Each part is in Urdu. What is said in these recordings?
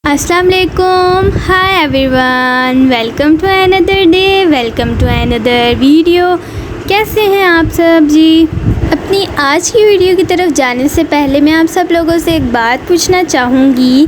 السلام علیکم. Hi everyone, welcome to اندر ڈے, ویلکم ٹو اندر ویڈیو. کیسے ہیں آپ سب جی؟ اپنی آج کی ویڈیو کی طرف جانے سے پہلے میں آپ سب لوگوں سے ایک بات پوچھنا چاہوں گی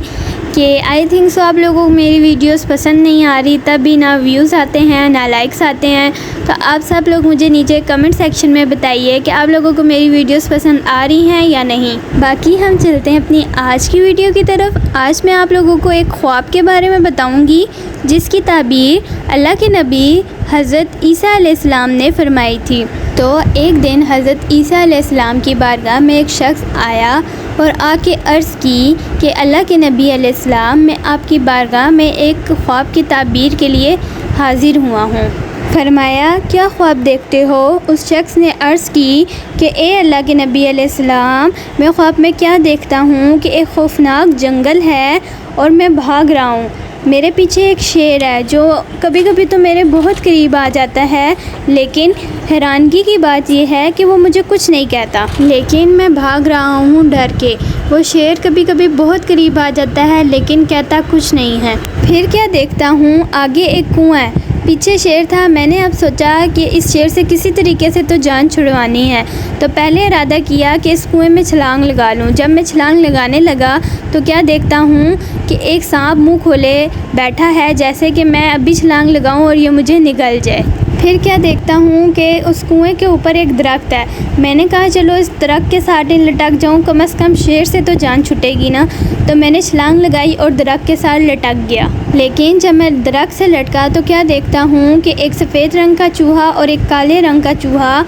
کہ آئی تھنک سو آپ لوگوں کو میری ویڈیوز پسند نہیں آ رہی, تب بھی نہ ویوز آتے ہیں نہ لائکس آتے ہیں. تو آپ سب لوگ مجھے نیچے کمنٹ سیکشن میں بتائیے کہ آپ لوگوں کو میری ویڈیوز پسند آ رہی ہیں یا نہیں. باقی ہم چلتے ہیں اپنی آج کی ویڈیو کی طرف. آج میں آپ لوگوں کو ایک خواب کے بارے میں بتاؤں گی جس کی تعبیر اللہ کے نبی حضرت عیسیٰ علیہ السلام نے فرمائی تھی. تو ایک دن حضرت عیسیٰ علیہ السلام کی بارگاہ میں ایک شخص آیا اور آ کے عرض کی کہ اللہ کے نبی علیہ السلام, میں آپ کی بارگاہ میں ایک خواب کی تعبیر کے لیے حاضر ہوا ہوں. فرمایا, کیا خواب دیکھتے ہو؟ اس شخص نے عرض کی کہ اے اللہ کے نبی علیہ السلام, میں خواب میں کیا دیکھتا ہوں کہ ایک خوفناک جنگل ہے اور میں بھاگ رہا ہوں. میرے پیچھے ایک شیر ہے جو کبھی کبھی تو میرے بہت قریب آ جاتا ہے, لیکن حیرانگی کی بات یہ ہے کہ وہ مجھے کچھ نہیں کہتا, لیکن میں بھاگ رہا ہوں ڈر کے. وہ شیر کبھی کبھی بہت قریب آ جاتا ہے لیکن کہتا کچھ نہیں ہے. پھر کیا دیکھتا ہوں, آگے ایک کنواں ہے, پیچھے شیر تھا. میں نے اب سوچا کہ اس شیر سے کسی طریقے سے تو جان چھڑوانی ہے, تو پہلے ارادہ کیا کہ اس کنویں میں چھلانگ لگا لوں. جب میں چھلانگ لگانے لگا تو کیا دیکھتا ہوں کہ ایک سانپ منہ کھولے بیٹھا ہے, جیسے کہ میں ابھی چھلانگ لگاؤں اور یہ مجھے نگل جائے. پھر کیا دیکھتا ہوں کہ اس کنویں کے اوپر ایک درخت ہے. میں نے کہا چلو اس درخت کے ساتھ لٹک جاؤں, کم از کم شیر سے تو جان چھٹے گی نا. تو میں نے چھلانگ لگائی اور درخت کے ساتھ لٹک گیا. لیکن جب میں درخت سے لٹکا تو کیا دیکھتا ہوں کہ ایک سفید رنگ کا چوہا اور ایک کالے رنگ کا چوہا,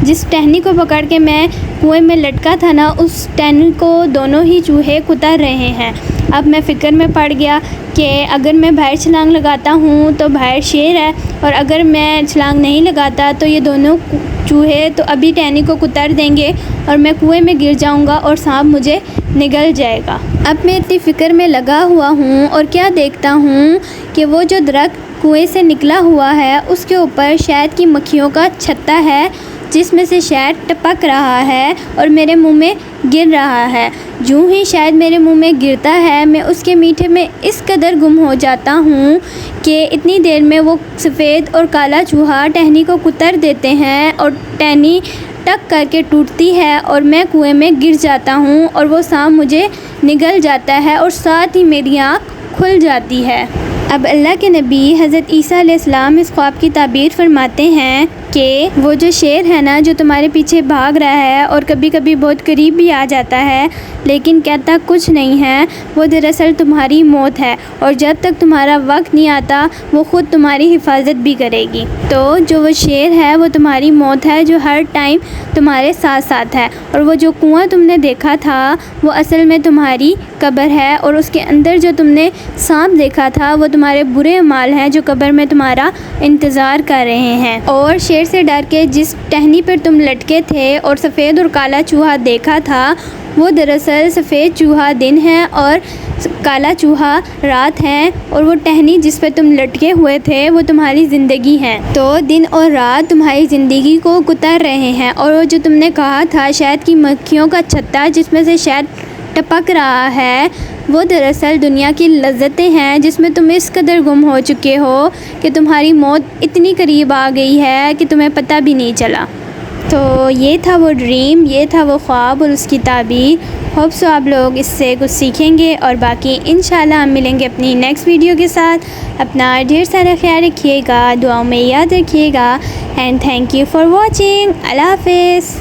جس ٹہنی کو پکڑ کے میں کنویں میں لٹکا تھا نا, اس ٹہنی کو دونوں ہی چوہے کتر رہے ہیں. اب میں فکر میں پڑ گیا کہ اگر میں باہر چھلانگ لگاتا ہوں تو باہر شیر ہے, اور اگر میں چھلانگ نہیں لگاتا تو یہ دونوں چوہے تو ابھی ٹہنی کو کتر دیں گے اور میں کنویں میں گر جاؤں گا اور سانپ مجھے نگل جائے گا. اب میں اتنی فکر میں لگا ہوا ہوں اور کیا دیکھتا ہوں کہ وہ جو درخت کنویں سے نکلا ہوا ہے اس کے اوپر شہد کی مکھیوں کا چھتا ہے, جس میں سے شہد ٹپک رہا ہے اور میرے منہ میں گر رہا ہے. جو ہی شہد میرے منہ میں گرتا ہے میں اس کے میٹھے میں اس قدر گم ہو جاتا ہوں کہ اتنی دیر میں وہ سفید اور کالا چوہا ٹہنی کو کتر دیتے ہیں اور ٹہنی ٹک کر کے ٹوٹتی ہے اور میں کنویں میں گر جاتا ہوں اور وہ سانپ مجھے نگل جاتا ہے اور ساتھ ہی میری آنکھ کھل جاتی ہے. اب اللہ کے نبی حضرت عیسیٰ علیہ السلام اس خواب کی تعبیر فرماتے ہیں کہ وہ جو شیر ہے نا جو تمہارے پیچھے بھاگ رہا ہے اور کبھی کبھی بہت قریب بھی آ جاتا ہے لیکن کہتا کچھ نہیں ہے, وہ دراصل تمہاری موت ہے, اور جب تک تمہارا وقت نہیں آتا وہ خود تمہاری حفاظت بھی کرے گی. تو جو وہ شیر ہے وہ تمہاری موت ہے جو ہر ٹائم تمہارے ساتھ ساتھ ہے, اور وہ جو کنواں تم نے دیکھا تھا وہ اصل میں تمہاری قبر ہے, اور اس کے اندر جو تم نے سانپ دیکھا تھا وہ تمہارے برے اعمال ہیں جو قبر میں تمہارا انتظار کر رہے ہیں. اور شیر سے ڈر کے جس ٹہنی پر تم لٹکے تھے اور سفید اور کالا چوہا دیکھا تھا وہ دراصل سفید چوہا دن ہے اور کالا چوہا رات ہے, اور وہ ٹہنی جس پہ تم لٹکے ہوئے تھے وہ تمہاری زندگی ہے. تو دن اور رات تمہاری زندگی کو کتر رہے ہیں, اور وہ جو تم نے کہا تھا شہد کی مکھیوں کا چھتا جس میں سے شہد ٹپک رہا ہے وہ دراصل دنیا کی لذتیں ہیں جس میں تم اس قدر گم ہو چکے ہو کہ تمہاری موت اتنی قریب آ گئی ہے کہ تمہیں پتہ بھی نہیں چلا. تو یہ تھا وہ ڈریم, یہ تھا وہ خواب اور اس کی تعبیر. ہوپ سو آپ لوگ اس سے کچھ سیکھیں گے, اور باقی انشاءاللہ ہم ملیں گے اپنی نیکسٹ ویڈیو کے ساتھ. اپنا ڈھیر سارا خیال رکھیے گا, دعاؤں میں یاد رکھیے گا, and thank you for watching. اللہ حافظ.